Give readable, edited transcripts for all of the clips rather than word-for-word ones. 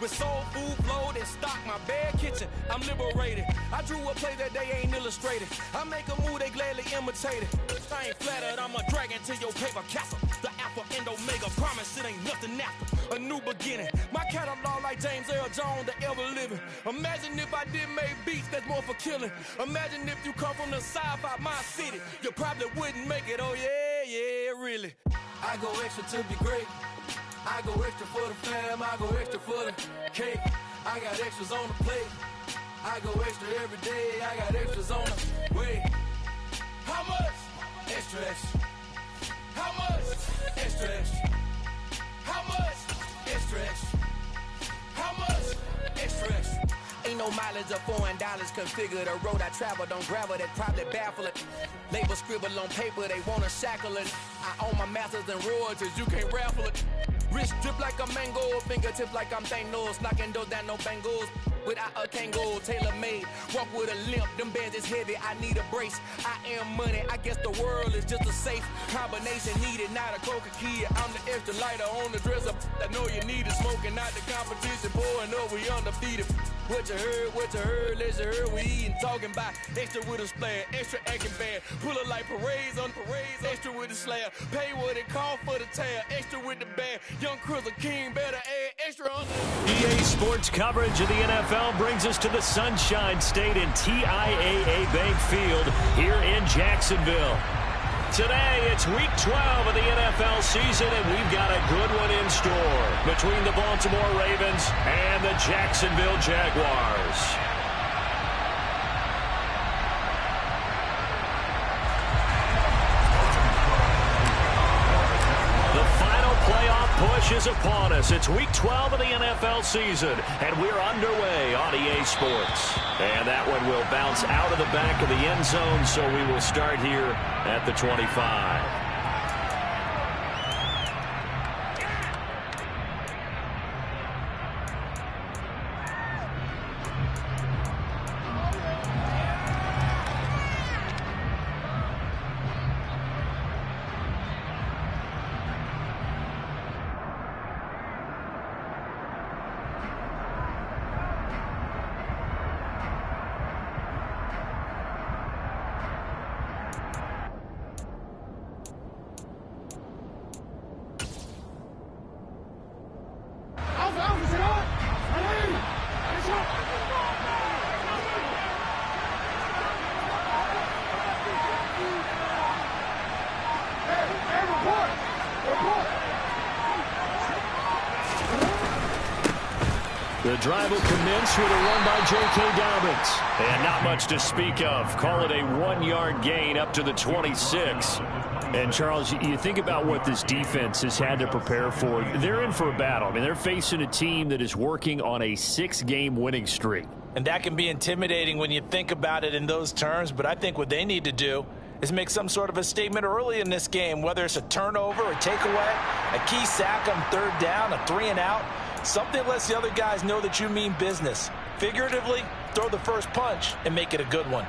With soul food flowed and stock my bare kitchen, I'm liberated. I drew a play that they ain't illustrated. I make a move, they gladly imitate it. I ain't flattered, I'm a dragon to your paper castle. The alpha and omega, promise it ain't nothing after. A new beginning, my catalog like James Earl Jones, the ever living. Imagine if I did make beats, that's more for killing. Imagine if you come from the sci-fi, my city, you probably wouldn't make it, oh yeah, really. I go extra to be great. I go extra for the fam, I go extra for the cake. I got extras on the plate. I go extra every day, I got extras on the way. How much? Extra, extra. How much? Extra, extra. How much? Extra, extra. How much? Extra, extra. Ain't no mileage of $4 configure the road I travel. Don't gravel, that probably baffle it. Label scribble on paper, they wanna shackle it. I own my masters and royalties, you can't raffle it. Wrist drip like a mango, fingertips like I'm Thanos. Knocking those down, no bangles. Without a Kango, tailor-made. Walk with a limp, them bands is heavy, I need a brace. I am money, I guess the world is just a safe combination needed, not a coca key. I'm the extra lighter on the dresser. I know you need it, smoking out the competition, pouring up, we undefeated. What you heard, let's you heard, we eating, talking about extra with a splash, extra acting bad. Pull it like parades on parades, extra with the slab. Pay what it cost for the tab, extra with the bag. Young Cruz, a king, better add extra on. EA Sports coverage of the NFL brings us to the Sunshine State in TIAA Bank Field here in Jacksonville. Today, it's Week 12 of the NFL season, and we've got a good one in store between the Baltimore Ravens and the Jacksonville Jaguars. Push is upon us. It's Week 12 of the NFL season, and we're underway on EA Sports. And that one will bounce out of the back of the end zone, so we will start here at the 25. The drive will commence with a run by J.K. Dobbins. And not much to speak of. Call it a 1-yard gain up to the 26. And, Charles, you think about what this defense has had to prepare for. They're in for a battle. I mean, they're facing a team that is working on a 6-game winning streak. And that can be intimidating when you think about it in those terms. But I think what they need to do is make some sort of a statement early in this game, whether it's a turnover, a takeaway, a key sack on third down, a 3-and-out. Something that lets the other guys know that you mean business. Figuratively, throw the first punch and make it a good one.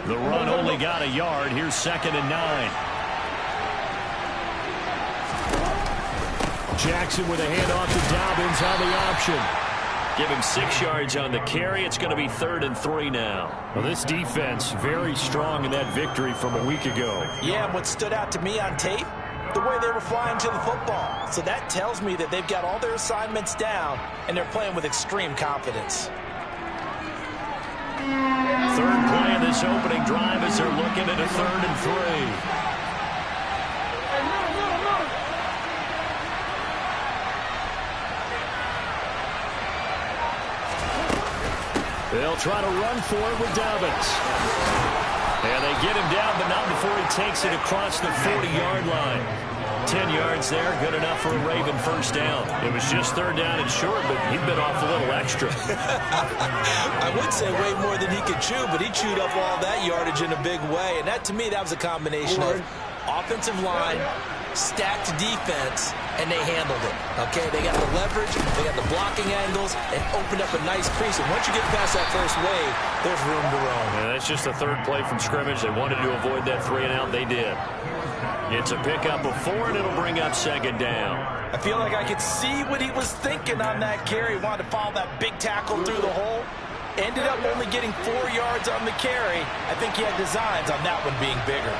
The run only got a yard. Here's 2nd and 9. Jackson with a handoff to Dobbins on the option. Give him 6 yards on the carry. It's going to be 3rd and 3 now. Well, this defense very strong in that victory from a week ago. Yeah, and what stood out to me on tape, the way they were flying to the football. So that tells me that they've got all their assignments down, and they're playing with extreme confidence. Third play of this opening drive as they're looking at a 3rd and 3. They'll try to run for it with Dobbins. And they get him down, but not before he takes it across the 40-yard line. 10 yards there, good enough for a Raven first down. It was just 3rd down and short, but he bit off a little extra. I would say way more than he could chew, but he chewed up all that yardage in a big way. And that, to me, that was a combination of offensive line, stacked defense, and they handled it. Okay, they got the leverage, they got the blocking angles, and opened up a nice crease. And once you get past that first wave, there's room to roam. Yeah, that's just the third play from scrimmage. They wanted to avoid that 3-and-out. They did. It's a pickup of 4, and it'll bring up second down. I feel like I could see what he was thinking on that carry. He wanted to follow that big tackle through the hole. Ended up only getting 4 yards on the carry. I think he had designs on that one being bigger.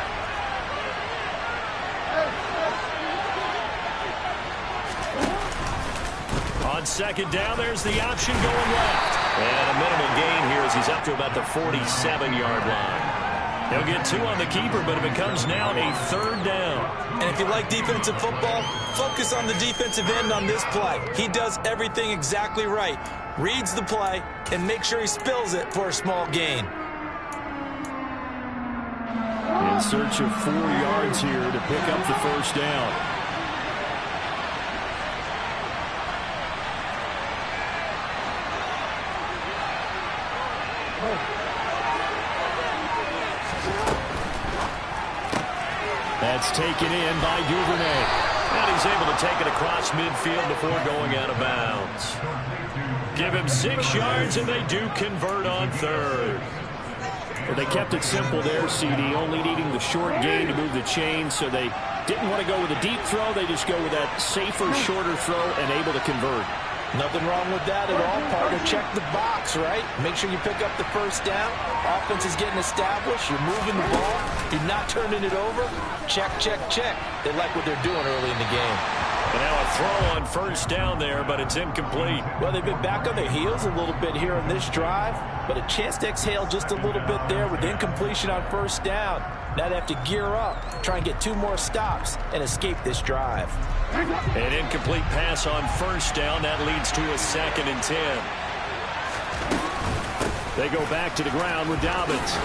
On second down, there's the option going left. And a minimal gain here as he's up to about the 47-yard line. He'll get 2 on the keeper, but it becomes now a 3rd down. And if you like defensive football, focus on the defensive end on this play. He does everything exactly right. Reads the play and makes sure he spills it for a small gain. In search of 4 yards here to pick up the first down. That's taken in by Duvernay. And he's able to take it across midfield before going out of bounds. Give him 6 yards, and they do convert on 3rd. Well, they kept it simple there, CD, only needing the short gain to move the chain, so they didn't want to go with a deep throw. They just go with that safer, shorter throw and able to convert. Nothing wrong with that at all, partner. Check the box, right? Make sure you pick up the first down. Offense is getting established. You're moving the ball. You're not turning it over. Check, check, check. They like what they're doing early in the game. And now a throw on first down there, but it's incomplete. Well, they've been back on their heels a little bit here in this drive, but a chance to exhale just a little bit there with incompletion on first down. Now they have to gear up, try and get 2 more stops, and escape this drive. An incomplete pass on first down. That leads to a 2nd and 10. They go back to the ground with Dobbins.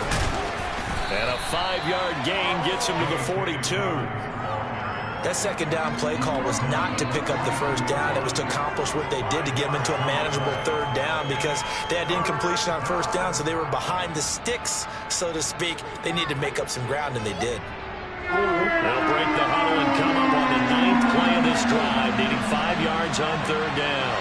And a 5-yard gain gets him to the 42. That second down play call was not to pick up the first down. It was to accomplish what they did to get them into a manageable 3rd down because they had incompletion on first down, so they were behind the sticks, so to speak. They needed to make up some ground, and they did. They'll break the huddle and come up on the 9th play of this drive, needing 5 yards on 3rd down.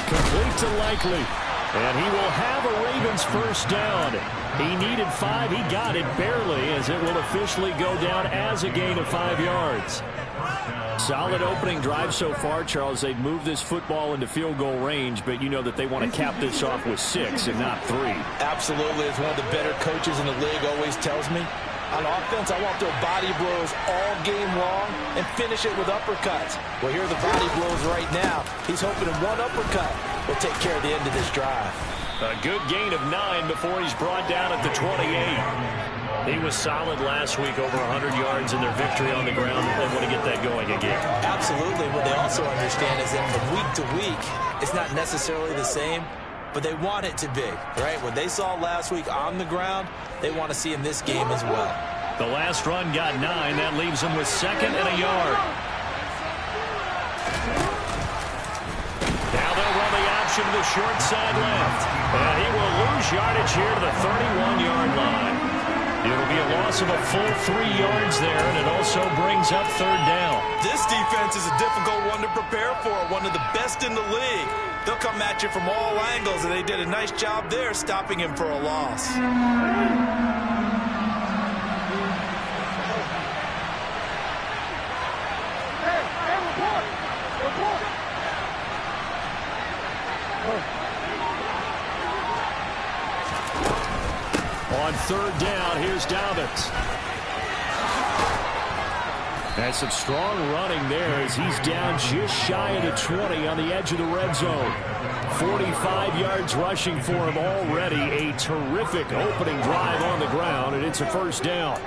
Complete to Likely, and he will have a Ravens first down. He needed 5. He got it barely, as it will officially go down as a gain of 5 yards. Solid opening drive so far, Charles. They've moved this football into field goal range, but you know that they want to cap this off with 6 and not 3. Absolutely. As one of the better coaches in the league always tells me, on offense, I want to throw body blows all game long and finish it with uppercuts. Well, here are the body blows right now. He's hoping in one uppercut will take care of the end of this drive. A good gain of 9 before he's brought down at the 28. He was solid last week, over 100 yards in their victory on the ground. They want to get that going again. Absolutely. What they also understand is that from week to week, it's not necessarily the same, but they want it to be, right? What they saw last week on the ground, they want to see in this game as well. The last run got 9. That leaves them with 2nd and a yard. Now they'll run the option to the short side left. And he will lose yardage here to the 31-yard line. It'll be a loss of a full 3 yards there, and it also brings up 3rd down. This defense is a difficult one to prepare for, one of the best in the league. They'll come at you from all angles, and they did a nice job there stopping him for a loss. On 3rd down, here's Dobbins. And some strong running there as he's down just shy of the 20 on the edge of the red zone. 45 yards rushing for him already. A terrific opening drive on the ground, and it's a first down.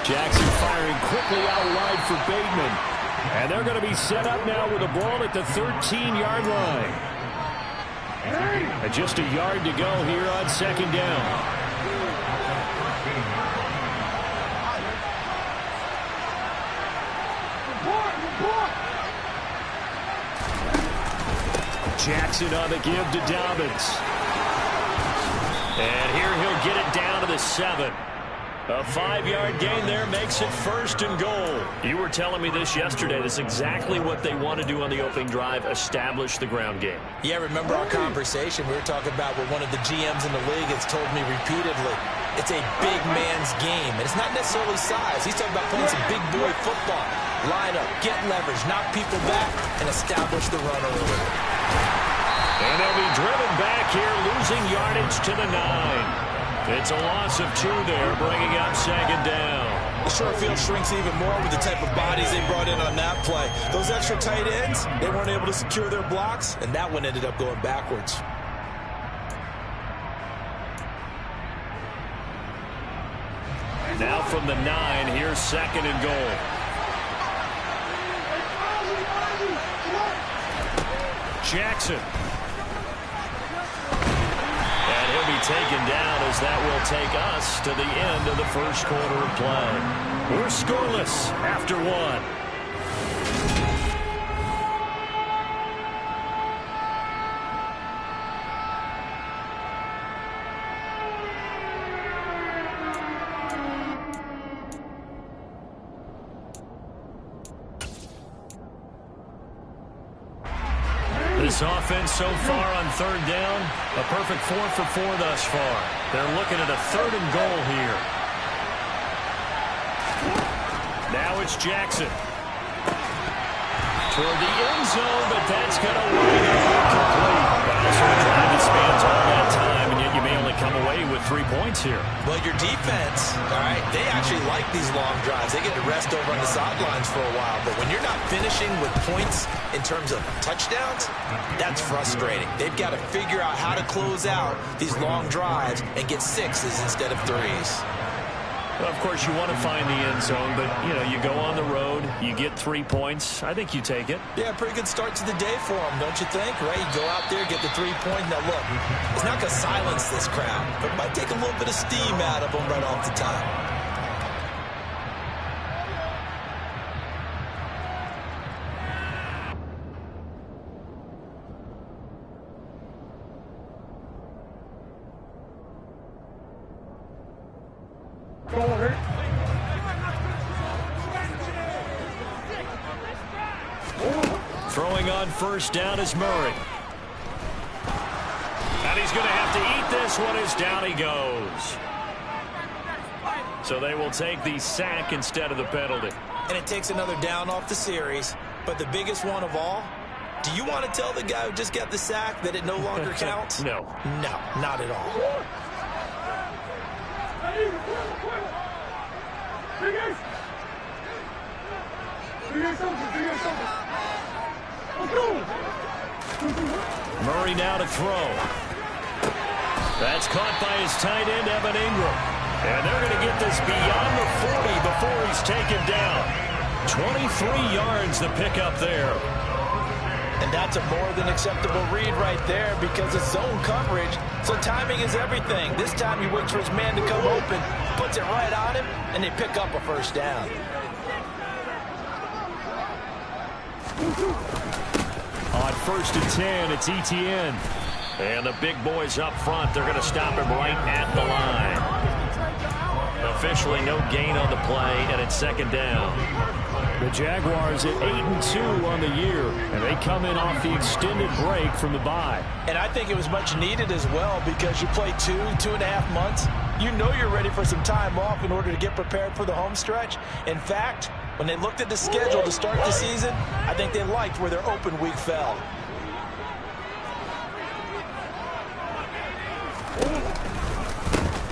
Jackson firing quickly out wide for Bateman. And they're going to be set up now with a ball at the 13-yard line. And just a yard to go here on second down. Jackson on the give to Dobbins. And here he'll get it down to the 7. A 5-yard gain there makes it 1st and goal. You were telling me this yesterday. That's exactly what they want to do on the opening drive, establish the ground game. Yeah, remember our conversation? We were talking about what one of the GMs in the league has told me repeatedly. It's a big man's game, and it's not necessarily size. He's talking about playing some big boy football. Line up, get leverage, knock people back, and establish the run early. And they'll be driven back here, losing yardage to the 9. It's a loss of 2 there, bringing up second down. The short field shrinks even more with the type of bodies they brought in on that play. Those extra tight ends, they weren't able to secure their blocks, and that one ended up going backwards. Now from the 9, here's 2nd and goal. Jackson. And he'll be taken down as that will take us to the end of the first quarter of play. We're scoreless after 1. This offense so far on 3rd down, a perfect 4 for 4 thus far. They're looking at a 3rd and goal here. Now it's Jackson. Toward the end zone, but that's going to wind up incomplete. Well, so a drive that spans all that time, and yet you may only come away with 3 points here. Well, your defense, all right, they actually like these long drives. They get to rest over on the sidelines for a while. But when you're not finishing with points in terms of touchdowns, that's frustrating. They've got to figure out how to close out these long drives and get 6s instead of 3s. Well, of course, you want to find the end zone, but, you know, you go on the road, you get 3 points. I think you take it. Yeah, pretty good start to the day for them, don't you think? Right? You go out there, get the 3 points. Now, look, it's not going to silence this crowd, but it might take a little bit of steam out of them right off the top. Throwing on 1st down is Murray. And he's going to have to eat this one as down he goes. So they will take the sack instead of the penalty. And it takes another down off the series. But the biggest one of all, do you want to tell the guy who just got the sack that it no longer counts? No. No, not at all. Murray now to throw. That's caught by his tight end, Evan Ingram. And they're going to get this beyond the 40 before he's taken down. 23 yards the pickup there. And that's a more than acceptable read right there because it's zone coverage, so timing is everything. This time he waits for his man to come open, puts it right on him, and they pick up a 1st down. On 1st and 10, it's Etienne. And the big boys up front, they're going to stop him right at the line. Officially no gain on the play, and it's 2nd down. The Jaguars at 8-2 on the year, and they come in off the extended break from the bye. And I think it was much needed as well because you play 2.5 months. You know you're ready for some time off in order to get prepared for the home stretch. In fact, when they looked at the schedule to start the season, I think they liked where their open week fell.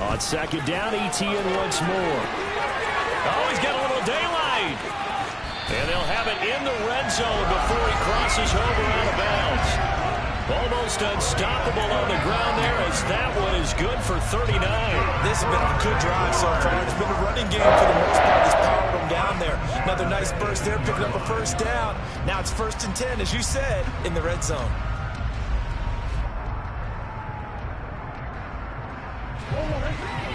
On 2nd down, Etienne once more. Oh, he's got a little daylight. And they'll have it in the red zone before he crosses over out of bounds. Almost unstoppable on the ground there as that one is good for 39. This has been a good drive so far. It's been a running game for the most part this Another nice burst there, picking up a first down. Now it's 1st and 10, as you said, in the red zone.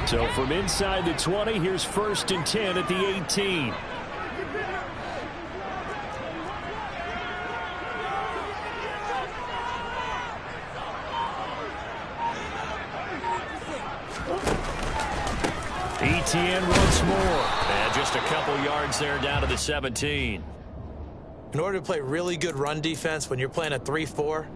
So from inside the 20, here's 1st and 10 at the 18. ETN once more. And just a couple yards there down to the 17. In order to play really good run defense when you're playing a 3-4,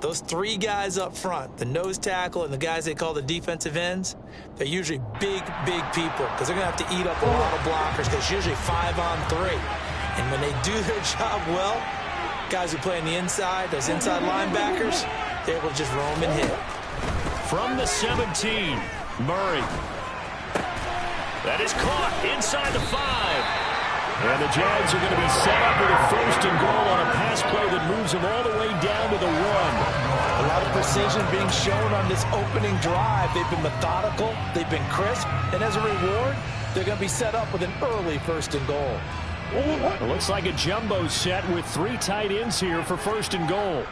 those 3 guys up front, the nose tackle and the guys they call the defensive ends, they're usually big, big people because they're going to have to eat up a lot of blockers because it's usually 5-on-3. And when they do their job well, guys who play on the inside, those inside linebackers, they're able to just roam and hit. From the 17, Murray. That is caught inside the 5. And the Jags are going to be set up with a 1st and goal on a pass play that moves them all the way down to the 1. A lot of precision being shown on this opening drive. They've been methodical, they've been crisp, and as a reward, they're going to be set up with an early 1st and goal. It looks like a jumbo set with 3 tight ends here for 1st and goal.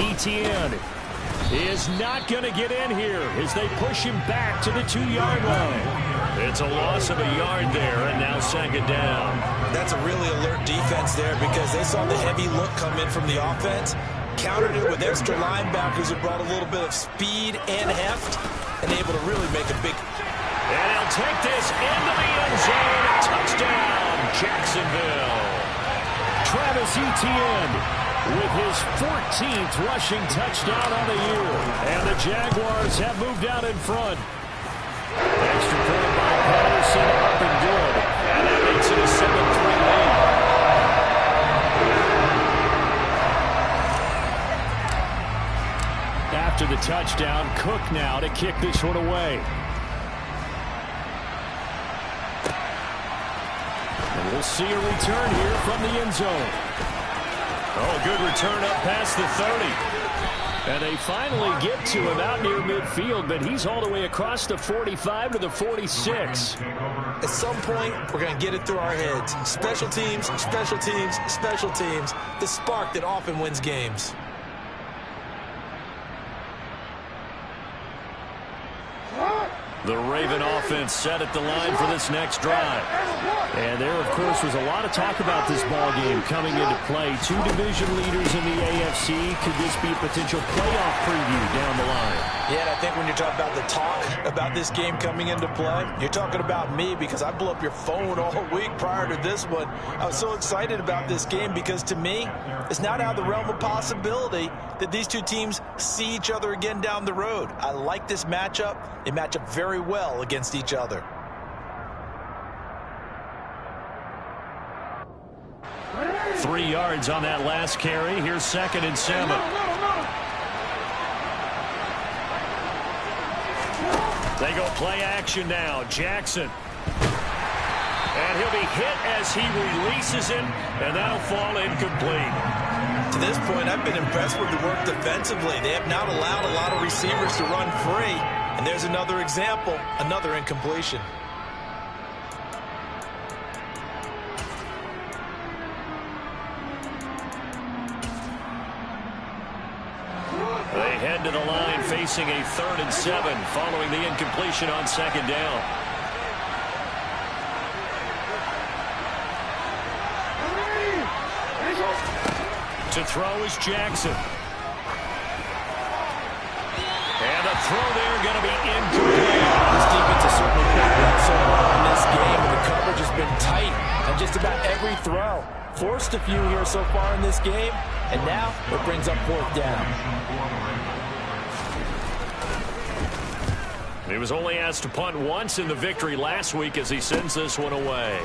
ETN is not going to get in here as they push him back to the 2-yard line. It's a loss of a yard there, and now 2nd down. That's a really alert defense there because they saw the heavy look come in from the offense, countered it with extra linebackers who brought a little bit of speed and heft, and able to really make a big... And he'll take this into the end zone. Touchdown, Jacksonville. Travis Etienne with his 14th rushing touchdown on the year. And the Jaguars have moved out in front. Extra point by Patterson, up and good. And that makes it a 7-3 lead. After the touchdown, Cook now to kick this one away. And we'll see a return here from the end zone. Oh, good return up past the 30. And they finally get to him out near midfield, but he's all the way across the 45 to the 46. At some point, we're going to get it through our heads. Special teams, special teams, special teams. The spark that often wins games. The Raven offense set at the line for this next drive. And there, of course, was a lot of talk about this ball game coming into play. 2 division leaders in the AFC. Could this be a potential playoff preview down the line? Yeah, and I think when you're talking about the talk about this game coming into play, you're talking about me because I blew up your phone all week prior to this one. I was so excited about this game because, to me, it's not out of the realm of possibility that these 2 teams see each other again down the road. I like this matchup. They match up very well against each other. Three yards on that last carry. Here's 2nd and 7. They go play action now. Jackson. And he'll be hit as he releases it, and that'll fall incomplete. To this point, I've been impressed with the work defensively. They have not allowed a lot of receivers to run free. And there's another example, another incompletion. They head to the line facing a 3rd and 7 following the incompletion on 2nd down. To throw is Jackson. And the throw there going to be incomplete. This defense has certainly played well so far in this game, and the coverage has been tight on just about every throw. Forced a few here so far in this game, and now it brings up 4th down. He was only asked to punt once in the victory last week as he sends this one away.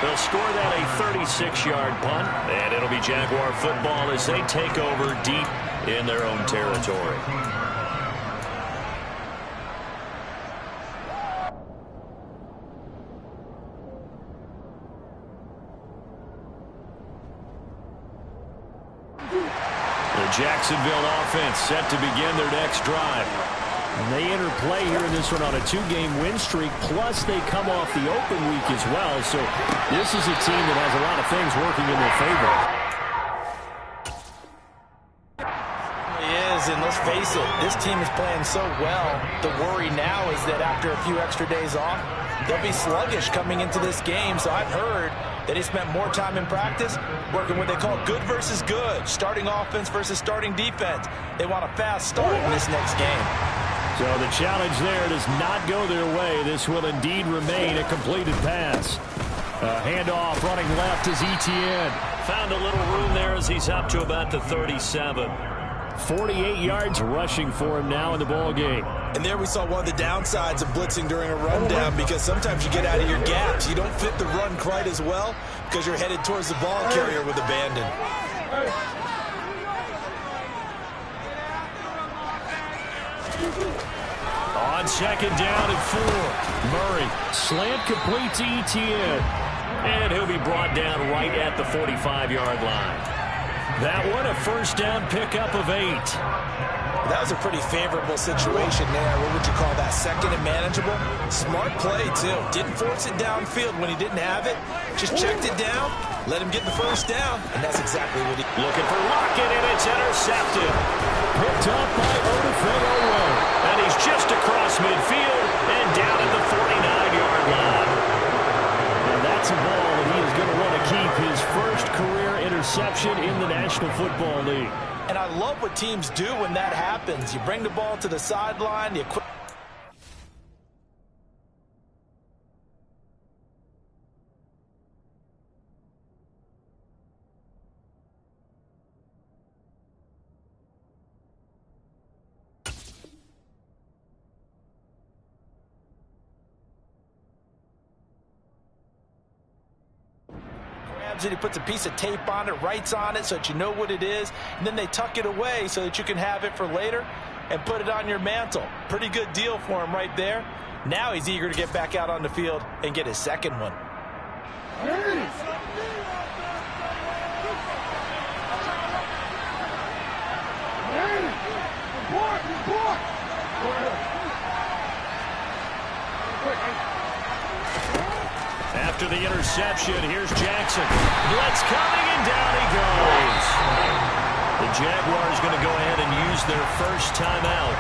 They'll score that a 36-yard punt, and it'll be Jaguar football as they take over deep in their own territory. The Jacksonville offense set to begin their next drive. And they interplay here in this one on a 2-game win streak, plus they come off the open week as well. So this is a team that has a lot of things working in their favor. It is, and let's face it, this team is playing so well. The worry now is that after a few extra days off, they'll be sluggish coming into this game. So I've heard that he spent more time in practice working what they call good versus good, starting offense versus starting defense. They want a fast start in this next game. So the challenge there does not go their way. This will indeed remain a completed pass. Handoff running left is Etienne. Found a little room there as he's up to about the 37. 48 yards rushing for him now in the ball game. And there we saw one of the downsides of blitzing during a rundown, because sometimes you get out of your gaps. You don't fit the run quite as well because you're headed towards the ball carrier with abandon. On second down and 4. Murray slant complete to Etienne. And he'll be brought down right at the 45-yard line. That one, a first down pickup of 8. That was a pretty favorable situation there. What would you call that? Second and manageable? Smart play, too. Didn't force it downfield when he didn't have it. Just checked it down, let him get the first down, and that's exactly what he... Looking for Lockett, and it's intercepted. Picked up by Odefeowo. And he's just across midfield and down at the 49-yard line. And that's a ball that he is going to want to keep, his first career interception in the National Football League. And I love what teams do when that happens. You bring the ball to the sideline, you quit. He puts a piece of tape on it, writes on it so that you know what it is, and then they tuck it away so that you can have it for later and put it on your mantle. Pretty good deal for him right there. Now he's eager to get back out on the field and get his second one. After the interception, here's Jackson. Blitz coming, and down he goes. The Jaguars going to go ahead and use their first timeout.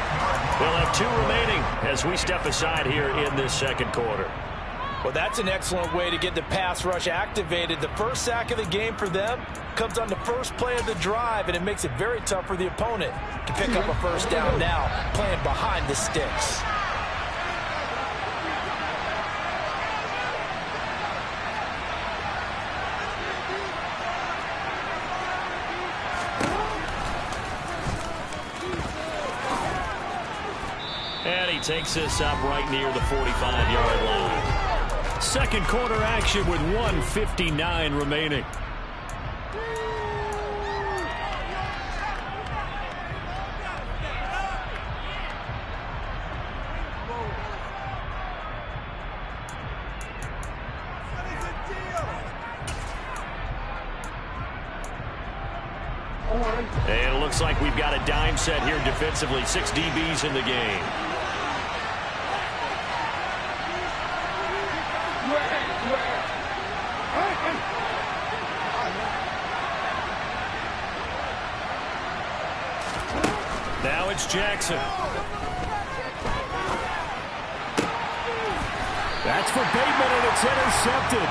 They'll have 2 remaining as we step aside here in this second quarter. Well, that's an excellent way to get the pass rush activated. The first sack of the game for them comes on the first play of the drive, and it makes it very tough for the opponent to pick up a first down now, playing behind the sticks. And he takes this up right near the 45-yard line. Second quarter action with 1:59 remaining. And it looks like we've got a dime set here defensively. 6 DBs in the game. Now it's Jackson. That's for Bateman, and it's intercepted.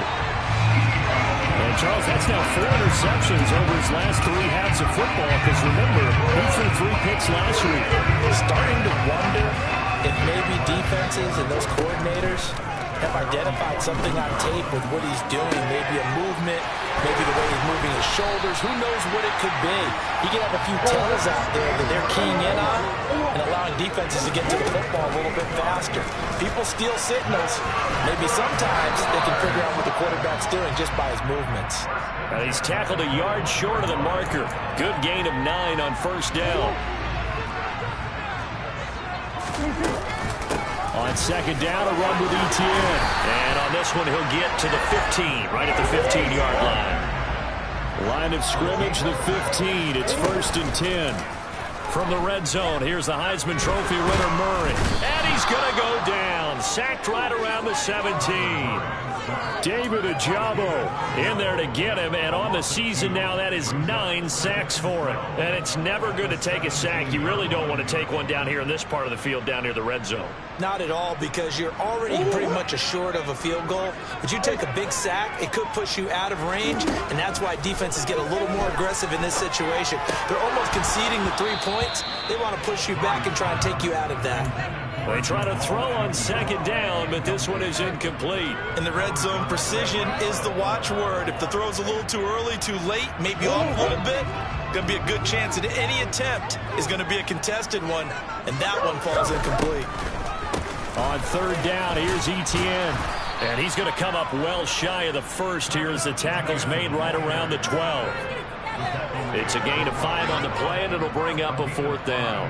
And Charles, that's now 4 interceptions over his last 3 halves of football, because remember, he threw 3 picks last week. Starting to wonder if maybe defenses and those coordinators have identified something on tape with what he's doing. Maybe a movement, maybe the way he's moving his shoulders. Who knows what it could be? He could have a few tells out there that they're keying in on and allowing defenses to get to the football a little bit faster. People steal signals. Maybe sometimes they can figure out what the quarterback's doing just by his movements. He's tackled a yard short of the marker. Good gain of 9 on first down. On second down, a run with Etienne. And on this one, he'll get to the 15, right at the 15-yard line. Line of scrimmage, the 15. It's 1st and 10. From the red zone, here's the Heisman Trophy winner, Murray. And he's going to go down. Sacked right around the 17. David Ojabo in there to get him, and on the season now, that is 9 sacks for him. And it's never good to take a sack. You really don't want to take one down here in this part of the field, down near the red zone. Not at all, because you're already pretty much assured of a field goal. But you take a big sack, it could push you out of range, and that's why defenses get a little more aggressive in this situation. They're almost conceding the 3 points. They want to push you back and try and take you out of that. They try to throw on second down, but this one is incomplete. In the red zone, precision is the watchword. If the throw's a little too early, too late, maybe off a little bit, going to be a good chance that any attempt is going to be a contested one, and that one falls incomplete. On third down, here's Etienne. And he's going to come up well shy of the first here as the tackle's made right around the 12. It's a gain of 5 on the play, and it'll bring up a 4th down.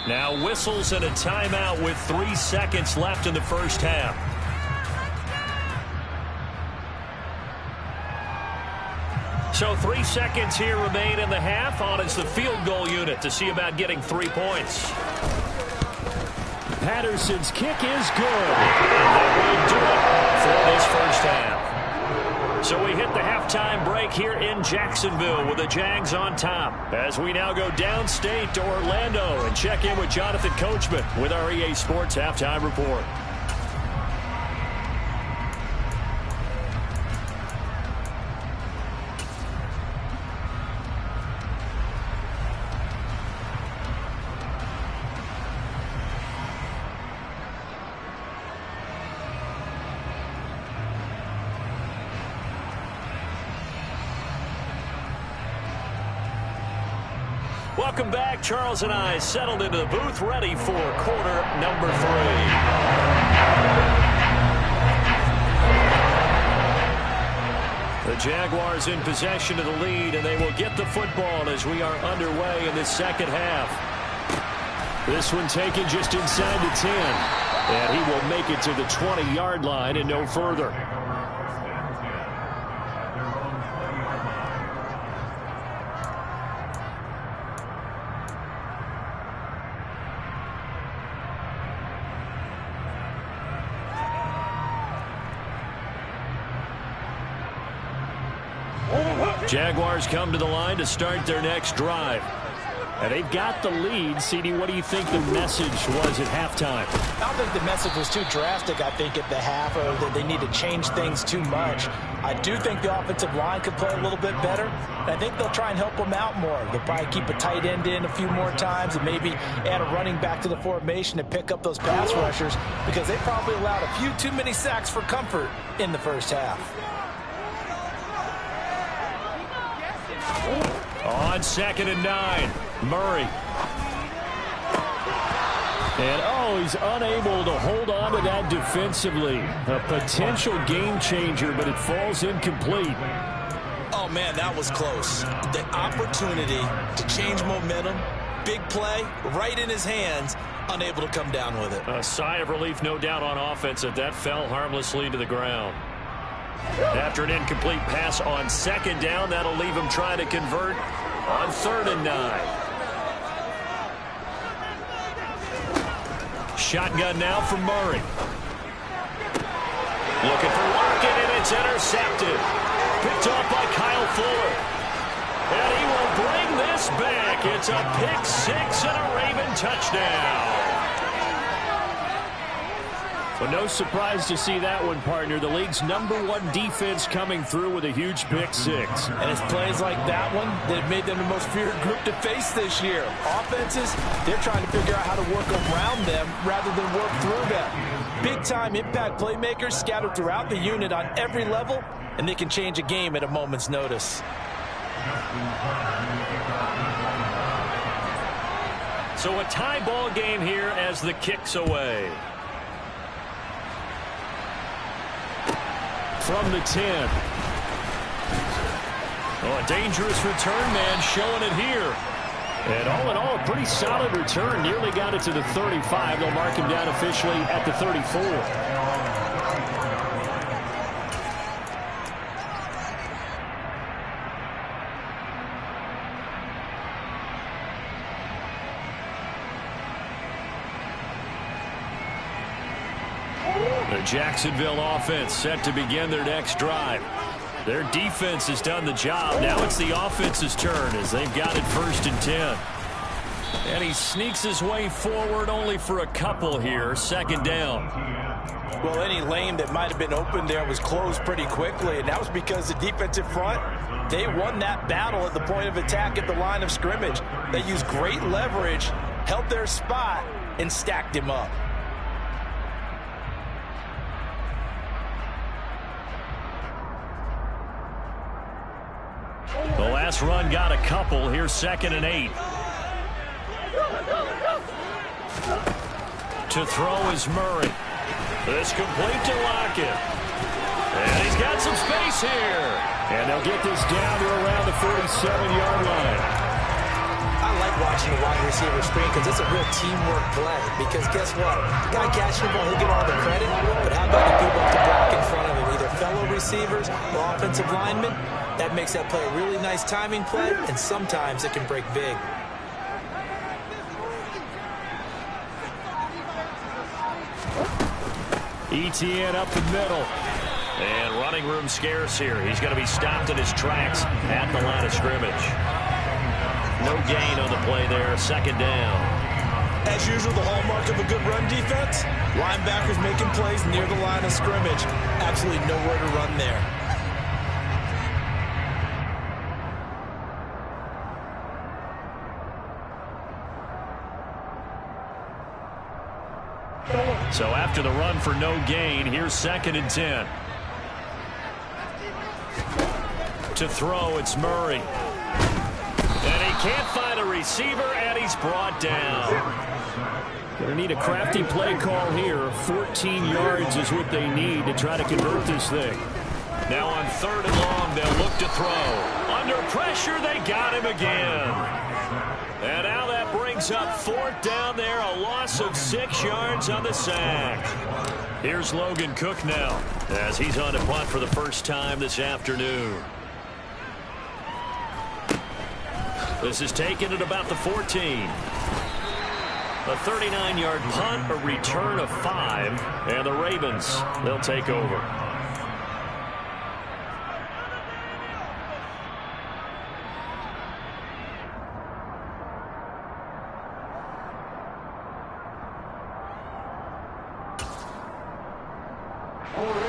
Now whistles and a timeout with 3 seconds left in the first half. So 3 seconds here remain in the half. On is the field goal unit to see about getting 3 points. Patterson's kick is good. And that will do it for this first half. So we hit the halftime break here in Jacksonville with the Jags on top. As we now go downstate to Orlando and check in with Jonathan Coachman with our EA Sports Halftime Report. Welcome back. Charles and I settled into the booth, ready for quarter number 3. The Jaguars in possession of the lead, and they will get the football as we are underway in the second half. This one taken just inside the 10, and he will make it to the 20-yard line and no further. Jaguars come to the line to start their next drive. And they've got the lead. CD, what do you think the message was at halftime? I don't think the message was too drastic, I think, at the half, or that they need to change things too much. I do think the offensive line could play a little bit better. And I think they'll try and help them out more. They'll probably keep a tight end in a few more times and maybe add a running back to the formation to pick up those pass rushers, because they probably allowed a few too many sacks for comfort in the first half. On 2nd and 9, Murray. And, oh, he's unable to hold on to that defensively. A potential game changer, but it falls incomplete. Oh, man, that was close. The opportunity to change momentum, big play, right in his hands, unable to come down with it. A sigh of relief, no doubt, on offense that fell harmlessly to the ground. After an incomplete pass on 2nd down, that'll leave him trying to convert on 3rd and 9. Shotgun now from Murray. Looking for Lockett, and it's intercepted. Picked off by Kyle Fuller. And he will bring this back. It's a pick 6 and a Raven touchdown. But no surprise to see that one, partner. The league's #1 defense coming through with a huge pick 6. And it's plays like that one that made them the most feared group to face this year. Offenses, they're trying to figure out how to work around them rather than work through them. Big-time impact playmakers scattered throughout the unit on every level, and they can change a game at a moment's notice. So a tie ball game here as the kick's away. From the 10. Oh, a dangerous return man showing it here. And all in all, a pretty solid return. Nearly got it to the 35. They'll mark him down officially at the 34. The Jacksonville offense set to begin their next drive. Their defense has done the job. Now it's the offense's turn as they've got it 1st and 10. And he sneaks his way forward only for a couple here. 2nd down. Well, any lane that might have been open there was closed pretty quickly, and that was because the defensive front, they won that battle at the point of attack at the line of scrimmage. They used great leverage, held their spot, and stacked him up. The last run got a couple. Here's 2nd and 8. To throw is Murray. This complete to Lockett. And he's got some space here. And they'll get this down to around the 47-yard line. I like watching the wide receiver screen because it's a real teamwork play. Because guess what? The guy catching the ball, he'll get all the credit. But how about the people up the block in front of him, either fellow receivers or offensive linemen? That makes that play a really nice timing play, and sometimes it can break big. ETN up the middle. And running room scarce here. He's going to be stopped in his tracks at the line of scrimmage. No gain on the play there. 2nd down. As usual, the hallmark of a good run defense, linebackers making plays near the line of scrimmage. Absolutely nowhere to run there. So after the run for no gain, here's 2nd and 10. To throw, it's Murray. And he can't find a receiver, and he's brought down. Going to need a crafty play call here. 14 yards is what they need to try to convert this thing. Now on 3rd and long, they'll look to throw. Under pressure, they got him again. And now that brings up 4th down there, a loss of 6 yards on the sack. Here's Logan Cook now as he's on to punt for the first time this afternoon. This is taken at about the 14. A 39-yard punt, a return of 5, and the Ravens, they'll take over.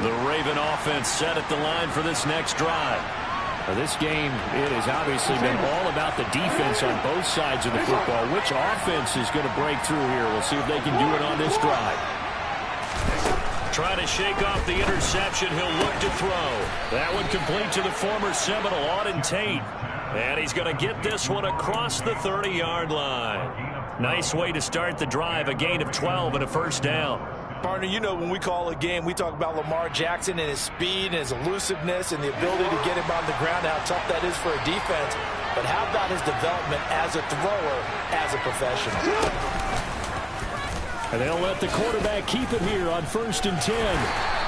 The Raven offense set at the line for this next drive. This game, it has obviously been all about the defense on both sides of the football. Which offense is going to break through here? We'll see if they can do it on this drive. Trying to shake off the interception. He'll look to throw. That one complete to the former Seminole, Auden Tate. And he's going to get this one across the 30-yard line. Nice way to start the drive. A gain of 12 and a 1st down. Partner, you know when we call a game, we talk about Lamar Jackson and his speed and his elusiveness and the ability to get him on the ground, how tough that is for a defense. But how about his development as a thrower, as a professional? And they'll let the quarterback keep it here on 1st and 10.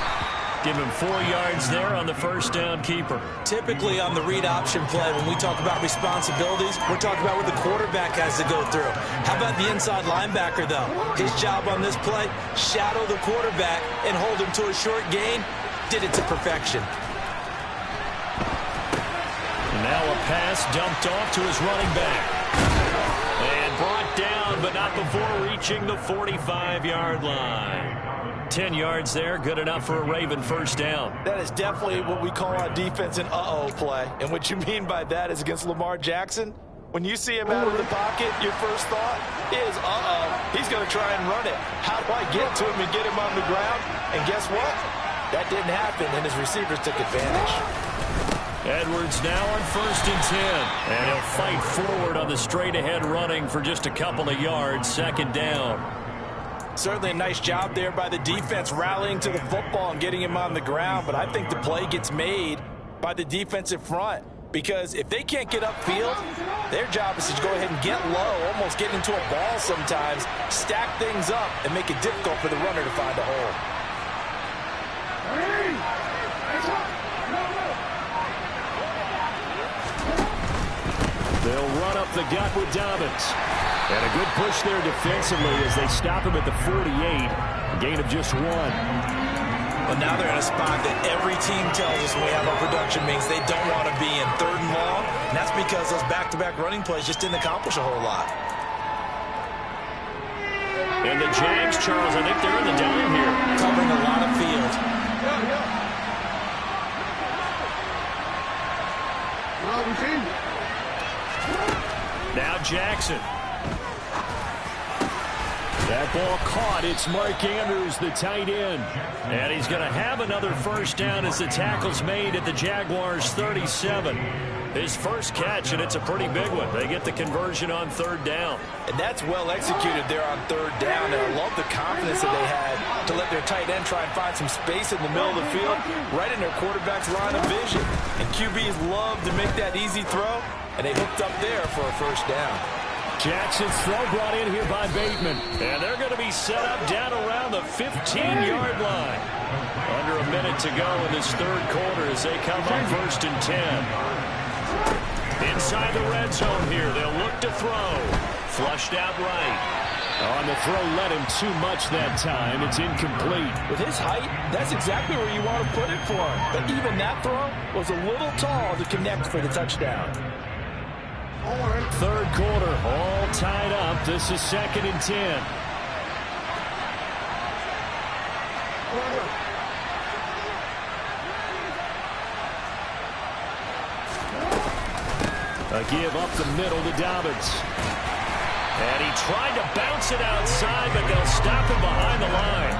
Give him 4 yards there on the 1st down keeper. Typically on the read option play, when we talk about responsibilities, we're talking about what the quarterback has to go through. How about the inside linebacker, though? His job on this play, shadow the quarterback and hold him to a short gain. Did it to perfection. Now a pass dumped off to his running back. And brought down, but not before reaching the 45-yard line. 10 yards there, good enough for a Raven 1st down. That is definitely what we call on defense an uh-oh play. And what you mean by that is against Lamar Jackson, when you see him out of the pocket, your first thought is, uh-oh, he's going to try and run it. How do I get to him and get him on the ground? And guess what? That didn't happen, and his receivers took advantage. Edwards now on 1st and 10. And he'll fight forward on the straight-ahead running for just a couple of yards. 2nd down. Certainly a nice job there by the defense rallying to the football and getting him on the ground, but I think the play gets made by the defensive front because if they can't get upfield, their job is to go ahead and get low, almost get into a ball sometimes, stack things up, and make it difficult for the runner to find a hole. They'll run up the gut with Dobbins. And a good push there defensively as they stop him at the 48. A gain of just 1. Well, now they're in a spot that every team tells us when we have our production meetings they don't want to be in, 3rd and long. And that's because those back-to-back running plays just didn't accomplish a whole lot. And the Jags, Charles, I think they're in the dime here. Covering a lot of field. Now Jackson. That ball caught. It's Mark Andrews, the tight end. And he's going to have another first down as the tackle's made at the Jaguars' 37. His first catch, and it's a pretty big one. They get the conversion on 3rd down. And that's well executed there on 3rd down. And I love the confidence that they had to let their tight end try and find some space in the middle of the field, right in their quarterback's line of vision. And QBs love to make that easy throw, and they hooked up there for a first down. Jackson's throw brought in here by Bateman. And they're going to be set up down around the 15-yard line. Under a minute to go in this 3rd quarter as they come up 1st and 10. Inside the red zone here. They'll look to throw. Flushed out right. On the throw, led him too much that time. It's incomplete. With his height, that's exactly where you want to put it for him. But even that throw was a little tall to connect for the touchdown. 3rd quarter, all tied up. This is 2nd and 10. A give up the middle to Dobbins. And he tried to bounce it outside, but they'll stop him behind the line.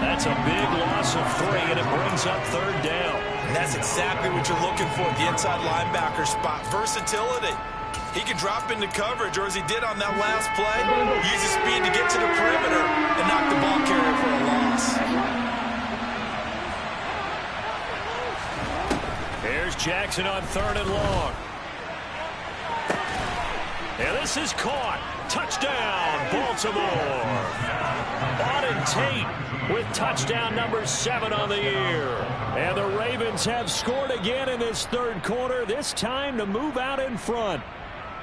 That's a big loss of 3, and it brings up 3rd down. And that's exactly what you're looking for at the inside linebacker spot. Versatility. He can drop into coverage, or as he did on that last play, use his speed to get to the perimeter and knock the ball carrier for a loss. Here's Jackson on 3rd and long. And this is caught. Touchdown, Baltimore. Auden Tate with touchdown number 7 on the year. And the Ravens have scored again in this 3rd quarter, this time to move out in front.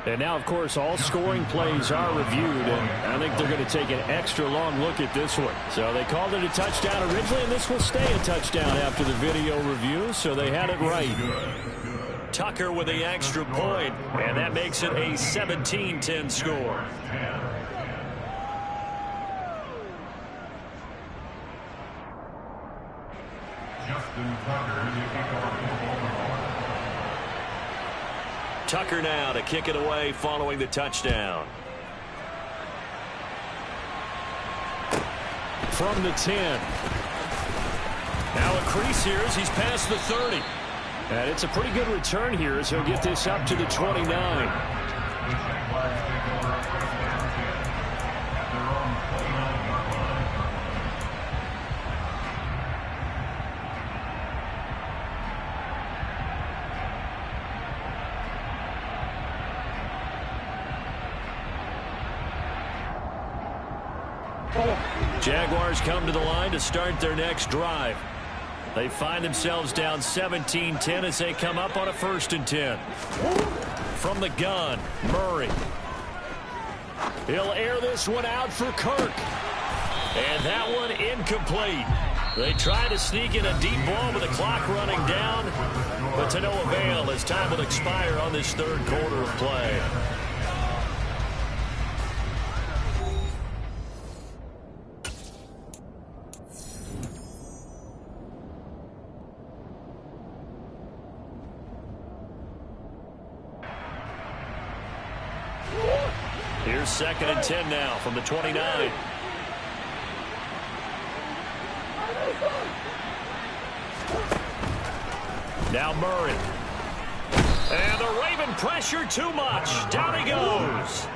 And now, of course, all scoring plays are reviewed, and I think they're going to take an extra long look at this one. So they called it a touchdown originally, and this will stay a touchdown after the video review, so they had it right. Tucker with the extra point, and that makes it a 17-10 score. Tucker now to kick it away following the touchdown. From the 10. Now a crease here as he's past the 30. And it's a pretty good return here as he'll get this up to the 29. Jaguars come to the line to start their next drive. They find themselves down 17-10 as they come up on a 1st and 10. From the gun, Murray. He'll air this one out for Kirk. And that one incomplete. They try to sneak in a deep ball with the clock running down, but to no avail as time will expire on this 3rd quarter of play. Here's 2nd and 10 now from the 29. Now Murray. And the Raven pressure too much. Down he goes.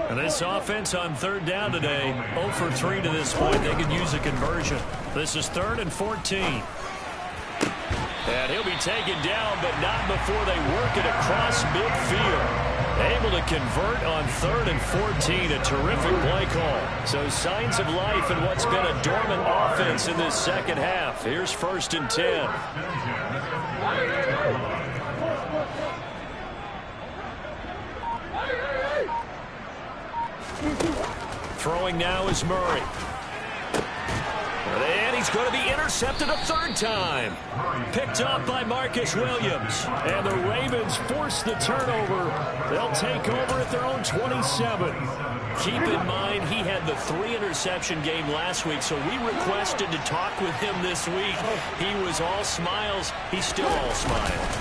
And this offense on 3rd down today, 0 for 3 to this point. They could use a conversion. This is 3rd and 14. And he'll be taken down, but not before they work it across midfield. Able to convert on 3rd and 14. A terrific play call. So signs of life in what's been a dormant offense in this 2nd half. Here's 1st and 10. Throwing now is Murray. And he's going to be intercepted a third time. Picked off by Marcus Williams. And the Ravens force the turnover. They'll take over at their own 27. Keep in mind, he had the 3-interception game last week, so we requested to talk with him this week. He was all smiles. He's still all smiles.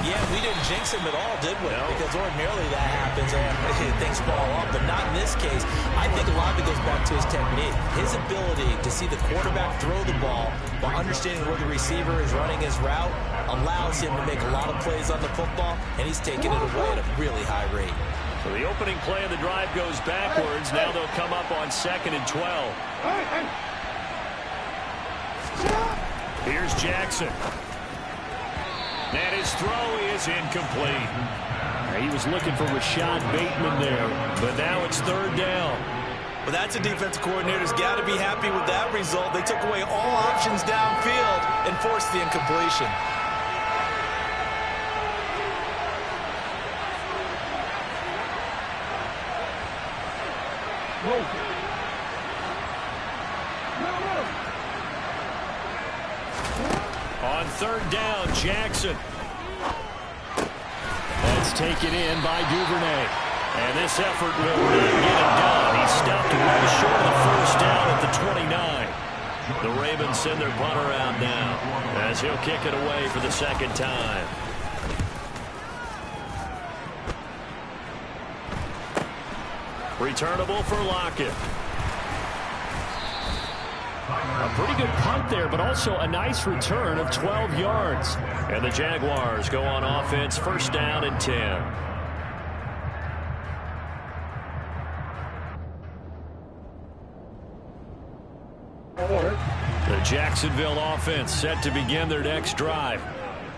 Yeah, we didn't jinx him at all, did we? No. Because ordinarily that happens and things fall off, but not in this case. I think a lot of it goes back to his technique. His ability to see the quarterback throw the ball while understanding where the receiver is running his route allows him to make a lot of plays on the football, and he's taking it away at a really high rate. So the opening play of the drive goes backwards. Now they'll come up on 2nd and 12. Here's Jackson. And his throw is incomplete. He was looking for Rashad Bateman there, but now it's 3rd down. Well, that's a defensive coordinator's got to be happy with that result. They took away all options downfield and forced the incompletion. On 3rd down, Jackson. That's taken in by Duvernay. And this effort will not get it done. He stopped way short of the 1st down at the 29. The Ravens send their punter out now as he'll kick it away for the 2nd time. Returnable for Lockett. A pretty good punt there, but also a nice return of 12 yards. And the Jaguars go on offense, 1st down and 10. The Jacksonville offense set to begin their next drive.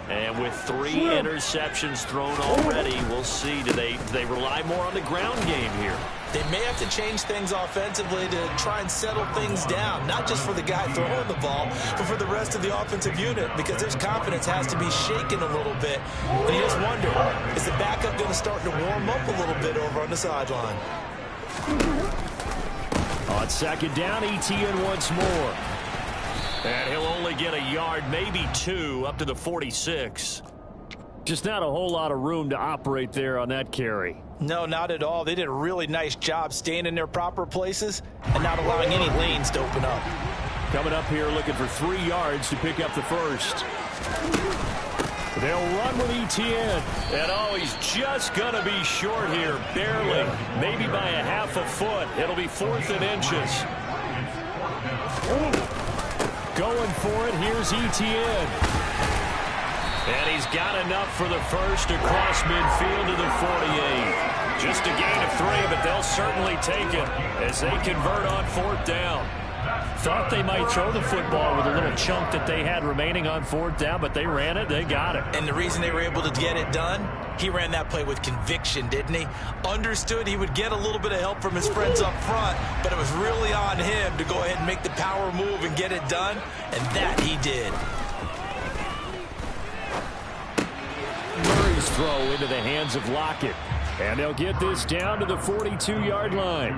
And with 3 interceptions thrown already, we'll see. Do they rely more on the ground game here? They may have to change things offensively to try and settle things down, not just for the guy throwing the ball, but for the rest of the offensive unit, because their confidence has to be shaken a little bit. And you just wonder, is the backup going to start to warm up a little bit over on the sideline? On 2nd down, Etienne once more. And he'll only get a yard, maybe 2, up to the 46. Just not a whole lot of room to operate there on that carry. No, not at all. They did a really nice job staying in their proper places and not allowing any lanes to open up. Coming up here looking for 3 yards to pick up the 1st. They'll run with Etienne. And oh, he's just going to be short here, barely. Maybe by a half a foot. It'll be 4th and inches. Going for it, here's Etienne. And he's got enough for the 1st across midfield to the 48. Just a gain of 3, but they'll certainly take it as they convert on 4th down. Thought they might throw the football with a little chunk that they had remaining on 4th down, but they ran it, they got it. And the reason they were able to get it done, he ran that play with conviction, didn't he? Understood he would get a little bit of help from his friends up front, but it was really on him to go ahead and make the power move and get it done, and that he did. Murray's throw into the hands of Lockett. And they'll get this down to the 42-yard line.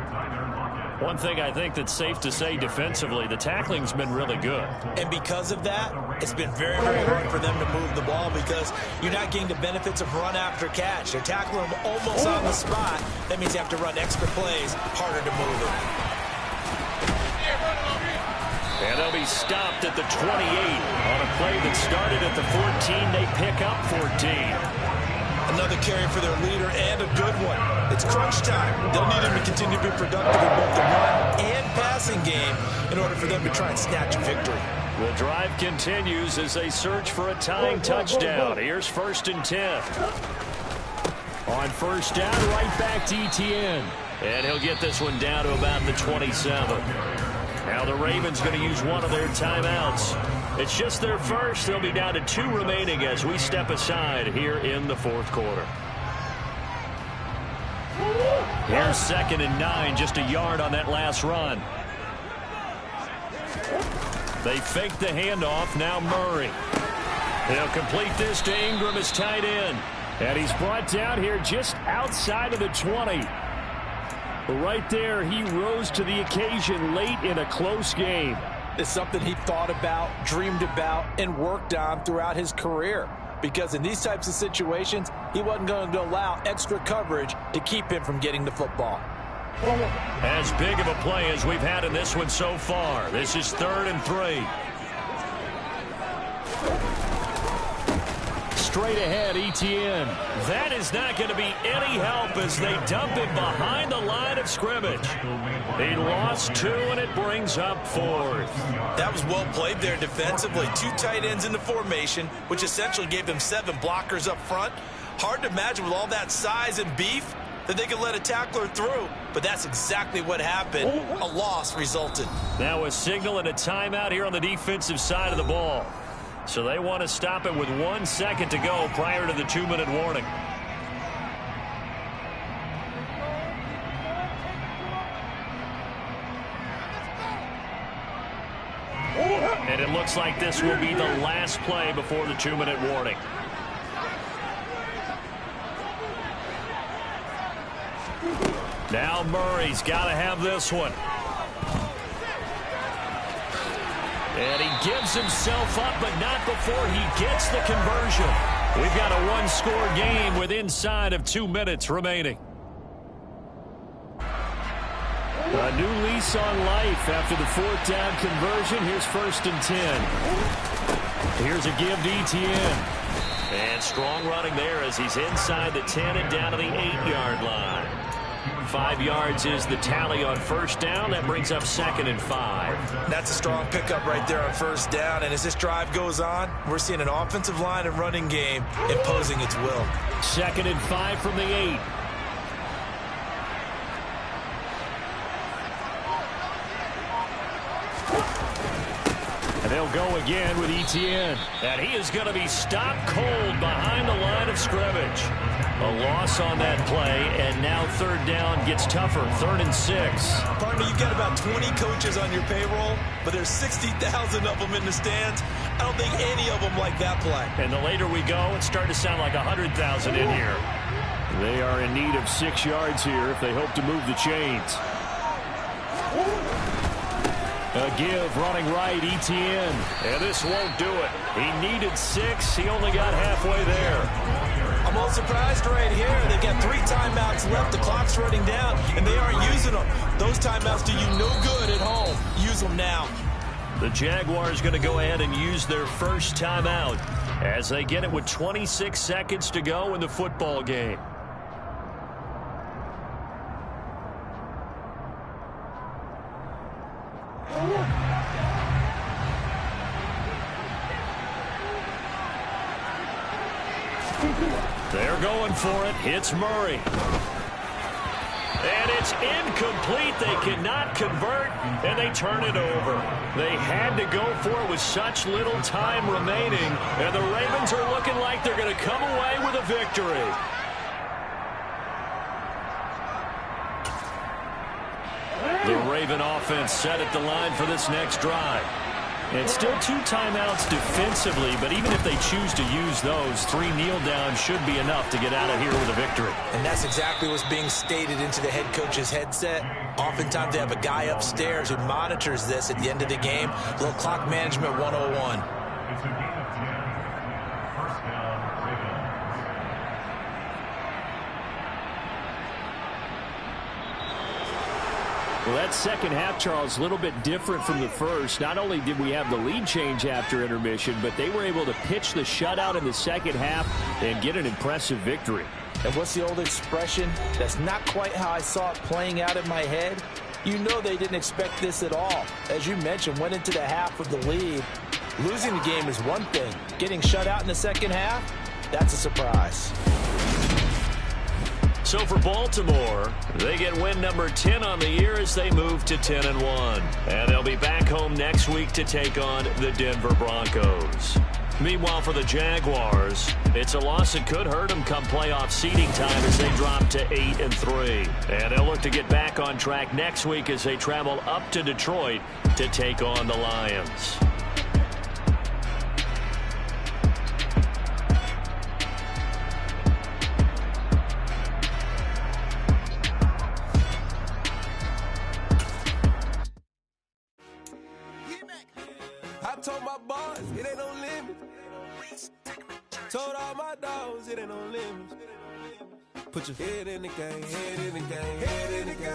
One thing I think that's safe to say defensively, the tackling's been really good. And because of that, it's been very, very hard for them to move the ball because you're not getting the benefits of run after catch. They're tackling them almost on the spot. That means you have to run extra plays, harder to move it. And they'll be stopped at the 28 on a play that started at the 14. They pick up 14. Another carry for their leader and a good one. It's crunch time. They'll need him to continue to be productive in both the run and passing game in order for them to try and snatch a victory. The drive continues as they search for a tying touchdown. Here's 1st and 10. On 1st down, right back to Etienne. And he'll get this one down to about the 27. Now the Ravens going to use one of their timeouts. It's just their 1st. They'll be down to 2 remaining as we step aside here in the 4th quarter. Here's 2nd and 9, just a yard on that last run. They fake the handoff, now Murray. They'll complete this to Ingram as tight end. And he's brought down here just outside of the 20. Right there, he rose to the occasion late in a close game. is something he thought about, dreamed about, and worked on throughout his career. Because in these types of situations, he wasn't going to allow extra coverage to keep him from getting the football. As big of a play as we've had in this one so far. This is 3rd and 3. Straight ahead, ETN. That is not going to be any help as they dump him behind the line of scrimmage. He lost 2, and it brings up 4th. That was well played there defensively. 2 tight ends in the formation, which essentially gave them 7 blockers up front. Hard to imagine with all that size and beef that they could let a tackler through, but that's exactly what happened. A loss resulted. Now a signal and a timeout here on the defensive side of the ball. So they want to stop it with 1 second to go prior to the 2-minute warning. And it looks like this will be the last play before the 2-minute warning. Now Murray's got to have this one. And he gives himself up, but not before he gets the conversion. We've got a 1-score game with inside of 2 minutes remaining. A new lease on life after the 4th down conversion. Here's 1st and 10. Here's a give to ETN. And strong running there as he's inside the 10 and down to the 8-yard line. 5 yards is the tally on 1st down. That brings up 2nd and 5. That's a strong pickup right there on 1st down. And as this drive goes on, we're seeing an offensive line and running game imposing its will. 2nd and 5 from the 8. And they'll go again with ETN. And he is going to be stopped cold behind the line of scrimmage. A loss on that play, and now 3rd down gets tougher. 3rd and 6. Partner, you've got about 20 coaches on your payroll, but there's 60,000 of them in the stands. I don't think any of them like that play. And the later we go, it's starting to sound like 100,000 in here. They are in need of 6 yards here if they hope to move the chains. A give running right, ETN. And this won't do it. He needed 6. He only got halfway there. I'm all surprised right here. They've got 3 timeouts left. The clock's running down, and they aren't using them. Those timeouts do you no good at home. Use them now. The Jaguars going to go ahead and use their first timeout as they get it with 26 seconds to go in the football game. They're going for it. It's Murray. And it's incomplete. They cannot convert, and they turn it over. They had to go for it with such little time remaining, and the Ravens are looking like they're going to come away with a victory. The Raven offense set at the line for this next drive. And still 2 timeouts defensively, but even if they choose to use those, 3 kneel downs should be enough to get out of here with a victory. And that's exactly what's being stated into the head coach's headset. Oftentimes they have a guy upstairs who monitors this at the end of the game. A little clock management 101. Well, that second half, Charles, a little bit different from the first. Not only did we have the lead change after intermission, but they were able to pitch the shutout in the second half and get an impressive victory. And what's the old expression? That's not quite how I saw it playing out in my head. You know they didn't expect this at all. As you mentioned, went into the half with the lead. Losing the game is one thing. Getting shut out in the second half, that's a surprise. So for Baltimore, they get win number 10 on the year as they move to 10-1. And they'll be back home next week to take on the Denver Broncos. Meanwhile, for the Jaguars, it's a loss that could hurt them come playoff seeding time as they drop to 8-3. And they'll look to get back on track next week as they travel up to Detroit to take on the Lions. Told all my dogs it ain't no limits. Put your head in the game, head in the game, head in the game.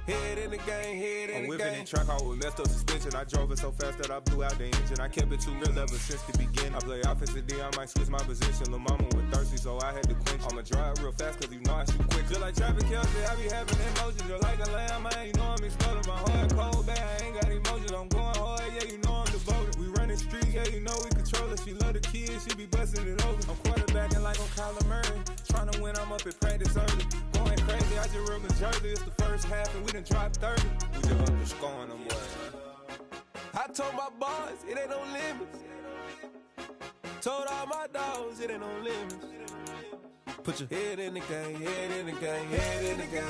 Head in the game, head in the game. I'm whipping in track, I was messed up suspension. I drove it so fast that I blew out the engine. I kept it too real ever since the beginning. I play offensive D, I might switch my position. Lil' mama was thirsty, so I had to quench. I'ma drive real fast, cause you know I shoot quick. Just like traffic Kelsey, I be having emotions. Just like a lamb, man, you know I'm exploding. My heart cold, bad, I ain't got emotions. I'm going hard, yeah, you know I'm devoted. We running street, yeah, you know we control it. She love the kids, she be busting it over. I'm quarterbacking like I'm Kyler Murray. Trying to win, I'm up at practice early. Going crazy, I just ripped the jersey. It's the first half and we done dropped 30. We just underscoring them, boy. I told my boys, it ain't no limits. Told all my dogs, it ain't no limits. Put your head in the game, head in the game, head in the game.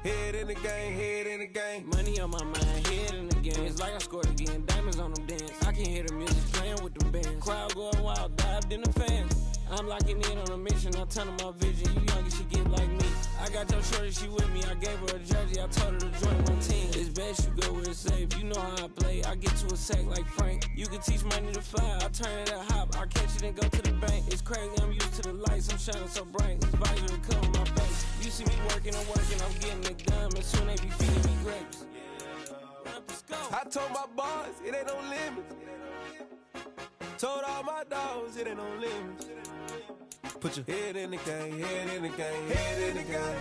Head in the game, head in the game. Money on my mind, head in the game. It's like I scored again, diamonds on them dance. I can hear the music playing with them bands. Crowd going wild, dived in the fans. I'm locking in on a mission, I tell her my vision. You young and she get like me. I got your shorty, she with me. I gave her a jersey, I told her to join my team. It's best you go where it's safe. You know how I play. I get to a sack like Frank. You can teach money to fly. I turn it at hop. I catch it and go to the bank. It's crazy, I'm used to the lights. I'm shining so bright. This visor will cover my face. You see me working, I'm working. I'm getting it done. And soon they be feeding me grapes. I told my boys, it ain't no limits. Told all my dogs, it ain't no limits. Put your head in the game, head in the game, head in the game.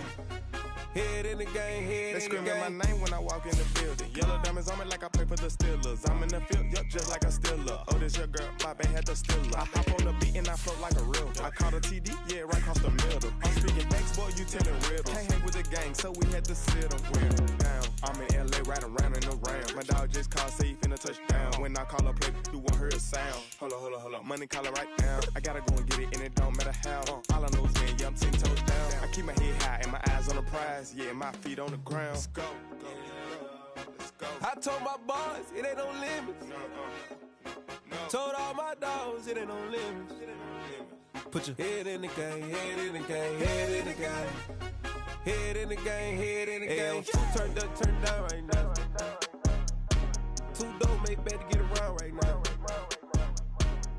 Head in the game, head they in the game. They screaming my name when I walk in the building. Yellow diamonds on me like I play for the Steelers. I'm in the field, yup, just like a Steeler. Oh, this your girl, my band had the Steeler. I hop on the beat and I float like a real. I caught a TD, yeah, right across the middle. I'm speaking facts, boy, you telling riddles. Can't hang with the gang, so we had to sit them down. I'm in LA, riding around and around. My dog just called, say he finna touch down. When I call a play, you won't hear a sound. Hold up, money caller right now. I gotta go and get it, and it don't matter how. All I know is when, yeah, I'm 10 toes down. I keep my head high and my eyes on the prize. Yeah, my feet on the ground. Let's go. I told my boys, it ain't no limits. No. Told all my dogs, it ain't no limits. Put your head in the game, head in the game, head in the game. Head in the game, head in the game. Two turned up, turned down right now. Two dope make better get around right now.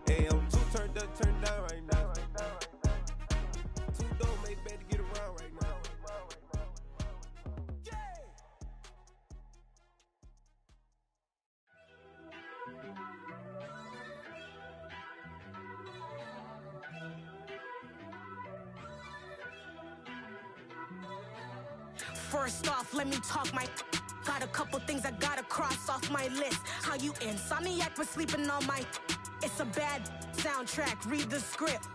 Two turned up, turned down right now. Two dope make better get around right now. First off, let me talk my. Got a couple things I gotta cross off my list. How you insomniac for sleeping on my. It's a bad soundtrack, read the script.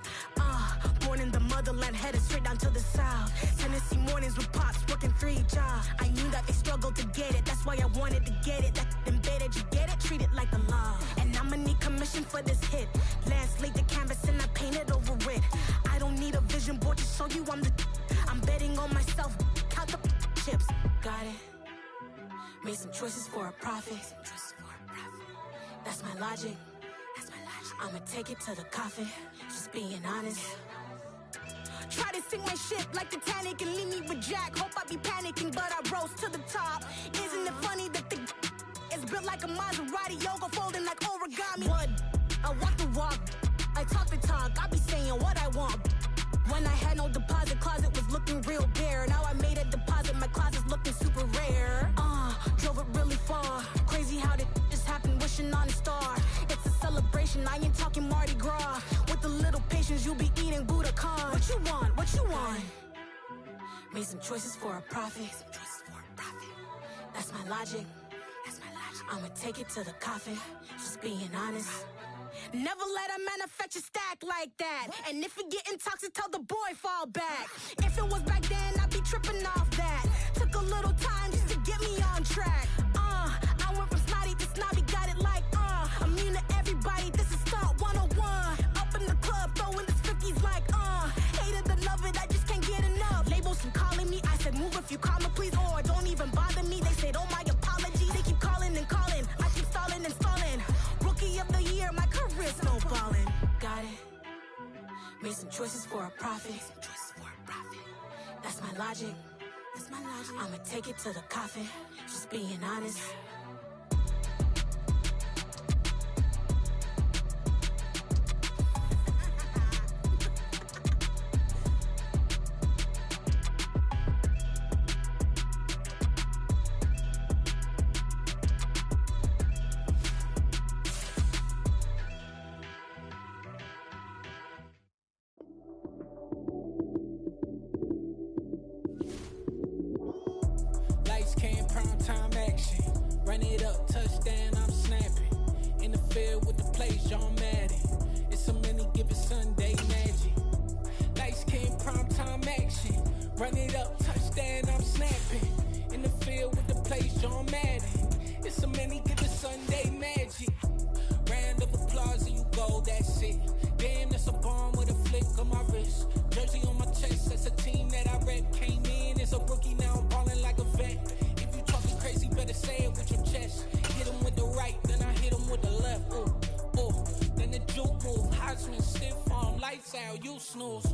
Born in the motherland, headed straight down to the south. Tennessee mornings with pops, working 3 jobs. I knew that they struggled to get it, that's why I wanted to get it. That embedded, you get it, treat it like the law. And I'ma need commission for this hit. Lance laid the canvas and I painted over it. I don't need a vision board to show you I'm the. I'm betting on myself, count the chips. Got it. Made some choices for a profit. That's my logic. I'ma take it to the coffin. Just being honest. Try to sink my ship like Titanic and leave me with Jack. Hope I be panicking, but I rose to the top. Isn't it funny that the is built like a Maserati, yoga folding like origami? What? I walk the walk. I talk the talk. I be saying what I want. When I had no deposit, closet was looking real bare. Now I made a deposit, my closet's looking super rare. Drove it really far. Crazy how did this happen, wishing on a star. It's a celebration, I ain't talking Mardi Gras. With a little patience, you'll be eating Budokan. What you want? What you want? Made some choices for a profit. That's my logic. I'ma take it to the coffin. Just being honest. Never let a manufacture stack like that. And if it getting toxic, tell the boy fall back. If it was back then, I'd be tripping off that. Took a little time just to get me on track. I went from snotty to snobby, got it like, immune to everybody, this is stunt 101. Up in the club, throwing this 50s like, hate it or love it, I just can't get enough. Labels from calling me, I said move if you call me please, or don't even bother me. They said, oh my apology, they keep calling and calling. I keep stalling and stalling. Rookie of the year, my career snowballing. Got it. Made some choices for a profit. That's my logic. I'ma take it to the coffin. Just being honest. touchdown, I'm snapping. In the field with the plays, John Madden. It's a many given Sunday magic. Lights came primetime action. Run it up, touchdown, I'm snapping. In the field with the plays, John Madden. It's a many given Sunday magic. Round of applause and you go, that's it. Damn, that's a bomb with a flick on my wrist. Jersey on my chest, that's a team that I rep. Came in as a rookie, now I'm balling like a vet. If you talking crazy, better say it with your chest. Hit him with the right, then I hit him with the left. Ooh, ooh. Then the juke move, Heisman, stiff arm, lights out, you snooze.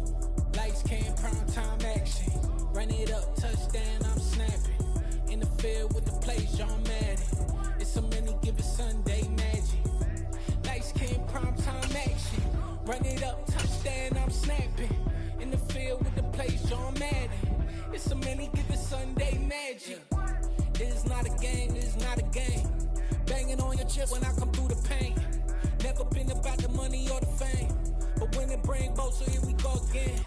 Lights came, prime time action. Run it up, touchdown, I'm snapping. In the field with the plays, John Madden. It's a many given Sunday magic. Lights came, prime time action. Run it up, touchdown, I'm snapping. In the field with the plays, John Madden. It's a many given Sunday magic. It is not a game, it is not a game. Banging on your chest when I come through the pain. Never been about the money or the fame. But when it bring both, so here we go again.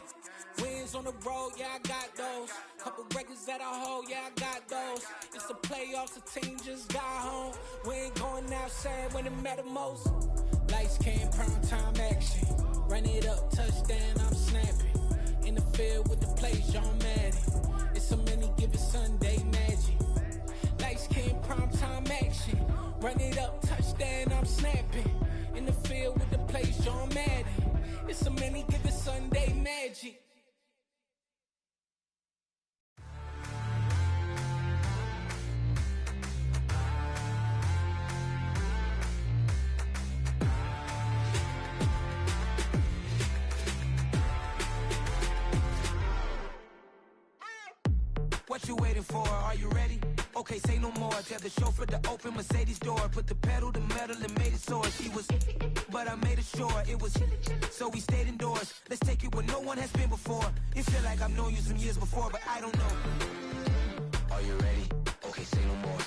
Wins on the road, yeah, I got those. Couple records that I hold, yeah, I got those. It's the playoffs, the team just got home. We ain't going outside when it matter most. Lights came, prime time action. Run it up, touchdown, I'm snapping. In the field with the plays, John Madden. It's a many given Sunday magic. Lights came, prime time action. Run it up, touchdown, I'm snapping. In the field with the plays, John Madden. It's a many given Sunday magic. What you waiting for? Are you ready? Okay, say no more. Tell the chauffeur to open Mercedes door. Put the pedal to metal and made it soar. She was, but I made it sure it was. So we stayed indoors. Let's take it where no one has been before. It feel like I've known you some years before, but I don't know. Are you ready? Okay, say no more.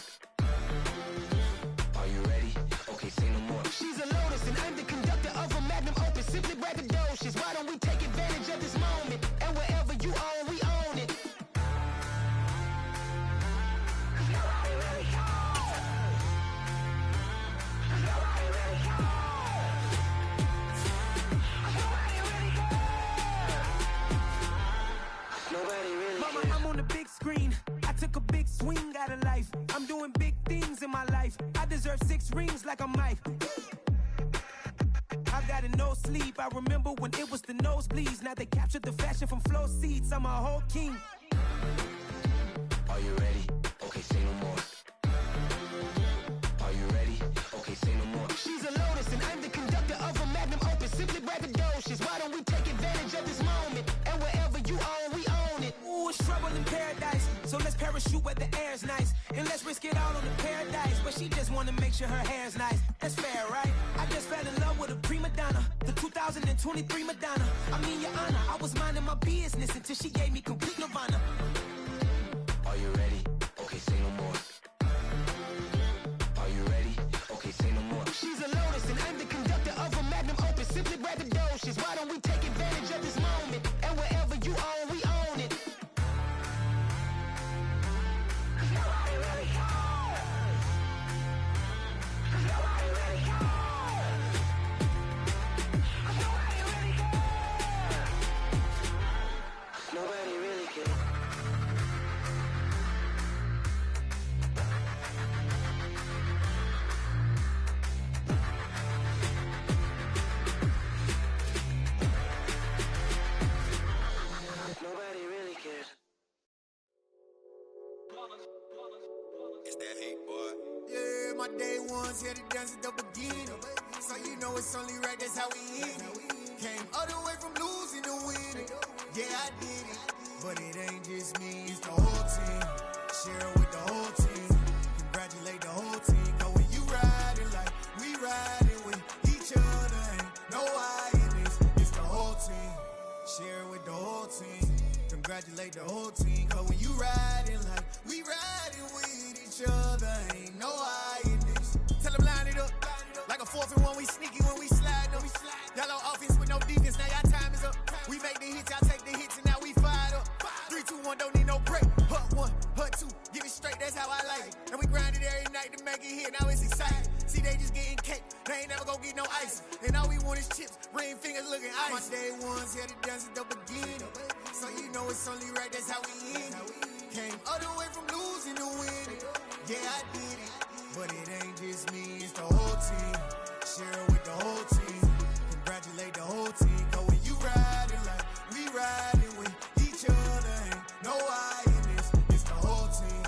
Are you ready? Okay, say no more. She's a Lotus and I'm the conductor of a magnum opus. Simply braggadocious. Why don't we take advantage of this moment? And wherever you own, we own it. Screen. I took a big swing out of life. I'm doing big things in my life. I deserve 6 rings like I'm Mike. I got a no sleep. I remember when it was the nosebleeds. Now they captured the fashion from flow seats. I'm a whole king. Are you ready? Okay, say no more. Are you ready? Okay, say no more. She's a Lotus and I'm the conductor of a magnum opus. Simply braggadocious. Why don't we take advantage of this moment? And wherever you own, we own it. Ooh, it's trouble in paradise. So let's parachute where the air's nice. And let's risk it all on the paradise. But she just wanna make sure her hair's nice. That's fair, right? I just fell in love with a prima donna. The 2023 Madonna. I mean, your honor, I was minding my business until she gave me complete nirvana. Are you ready? Okay, say no more. Are you ready? Okay, say no more. She's a Lotus and I'm the conductor of a magnum opus. Simply braggadocious. Why don't we take advantage of this moment? And wherever you own, we own it. Nobody really cares. Nobody really cares. It's that hate, boy. Yeah, my day ones here to dance at the beginning. So you know it's only right, that's how we hit it. Came all the way from losing to winning. Yeah, I did it. But it ain't just me, it's the whole team. Share it with the whole team. Congratulate the whole team. Cause when you riding like we riding with each other, ain't no hiding. It's the whole team. Share it with the whole team. Congratulate the whole team. Cause when you riding like we riding with each other, ain't no hiding. Tell them line it up. Like a 4th and 1, we sneaky when we slide them. Y'all on offense with no defense, now y'all time is up. We make the hits, y'all take the hits, and now we fired up. 3, 2, 1, don't need no break. Hut 1, hut 2, give it straight, that's how I like it. And we grind it every night to make it hit, now it's exciting. just getting cake. They ain't never gon' get no ice. And all we want is chips, ring fingers looking ice. My day ones here to dance at the beginning. So you know it's only right, that's how we end it. Came all the way from losing to winning. Yeah, I did it. But it ain't just me, it's the whole team. Share it with the whole team. Congratulate the whole team. Cause when you riding like we riding with each other, ain't no I in this. It's the whole team.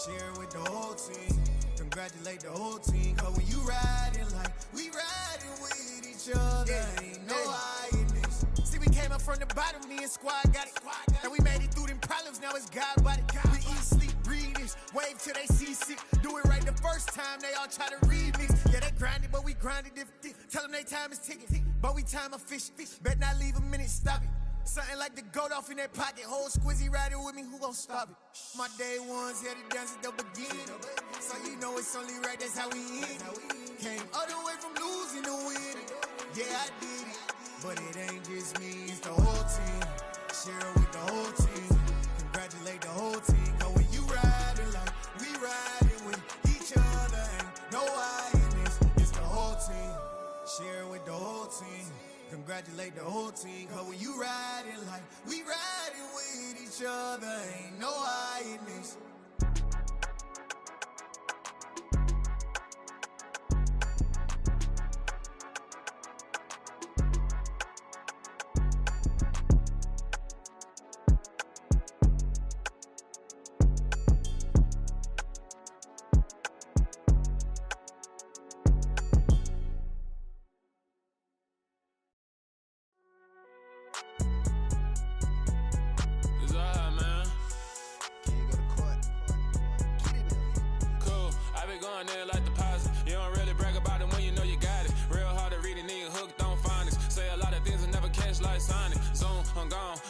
Share it with the whole team. Congratulate the whole team. Cause when you riding like we riding with each other, ain't no I in this. See, we came up from the bottom, me and squad got it. And we made it through them problems, now it's God body. We eat, sleep, breathe this. Wave till they see sick. Do it right the first time, they all try to remix. Yeah, they grinded, but we grinded different. Tell them they time is ticking, but we time a fish. Bet not leave a minute, stop it. Something like the goat off in their pocket. Whole squizzy riding with me, who gon' stop it? My day ones here to dance at the beginning. So you know it's only right, that's how we end it. Came all the way from losing to winning. Yeah, I did it. But it ain't just me, it's the whole team. Share it with the whole team. Congratulate the whole team. Cause when you riding like we riding with each other, ain't no I in this. It's the whole team. Share it with the whole team. Congratulate the whole team. Cause when you riding like we riding with each other, ain't no I in this.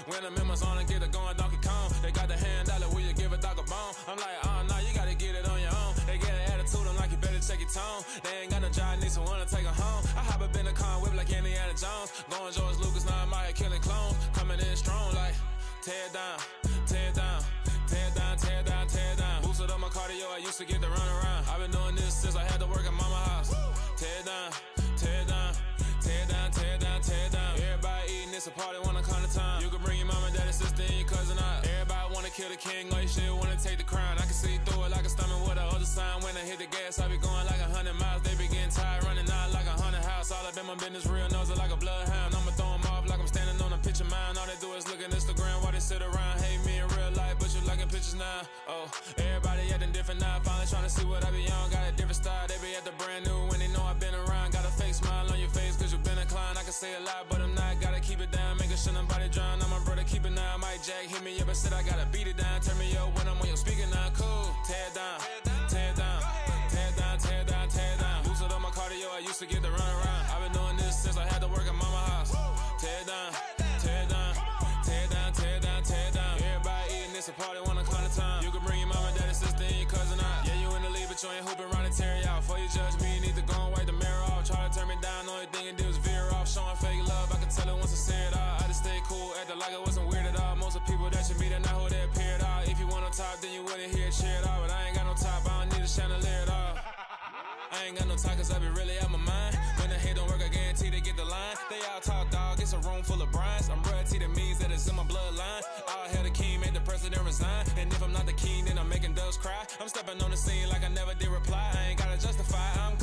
When I'm in my zone and get it going Donkey Kong. They got the hand dollar, will you give a dog a bone? I'm like, oh no, you gotta get it on your own. They get an attitude, I'm like, you better check your tone. They ain't got no job, need someone to take her home. I hop up in a car, whip like Indiana Jones. Going George Lucas, now I'm out here killing clones. Coming in strong like, tear down, tear down, tear down, tear down, tear down. Boosted up my cardio, I used to get to run around. I've been doing this since I had to work at mama house. Tear down, tear down, tear down, tear down, tear down. Everybody eating, it's a party, wanna come to time. You can bring your mama, daddy, sister, and your cousin out. Everybody wanna kill the king, or you shit wanna take the crown. I can see through it like a stomach with a other sign. When I hit the gas, I be going like 100 miles. They be getting tired, running out like 100 house. All up in my business, real nose like a bloodhound. I'ma throw them off like I'm standing on a picture mound. All they do is look at Instagram while they sit around. Hate me in real life, but you liking pictures now. Oh, everybody acting different now. Finally trying to see what I be on. Got a different style, they be at the brand new when they know I've been around. Got a fake smile on your face cause you been inclined. I can say a lot, but I'm not. Gotta keep it down, making sure nobody drown. I'm my brother, keep it now. Mike Jack hit me up and said I gotta beat it down. Turn me up when I'm on your speaker now. Cool, tear down, tear down, tear down, tear down, tear down. Boosted up my cardio, I used to get to run around. I've been doing this since I had to work at mama house. Tear down, tear down, tear down, tear down, tear down. Everybody eating, it's a party, wanna come to time. You can bring your mama, daddy, sister, and your cousin out. Yeah, you in the lead, but you ain't hooping around and tear out. Before you judge me, you need to go and wipe the mirror off. Try to turn me down, only thing you do is veer off. Showing fake love, I can tell it once I say it all. I just stay cool, acting like it wasn't weird at all. Most of the people that you meet are not who they appear at all. If you want on top, then you wouldn't hear it cheer at all. But I ain't got no top, I don't need a chandelier at all. I ain't got no talk cause I be really out my mind. When the hate don't work, I guarantee they get the line. They all talk dog, it's a room full of brines. I'm royalty, that means that it's in my bloodline. All hell the king, made the president resign. And if I'm not the king, then I'm making doves cry. I'm stepping on the scene like I never did reply. I ain't gotta justify, I'm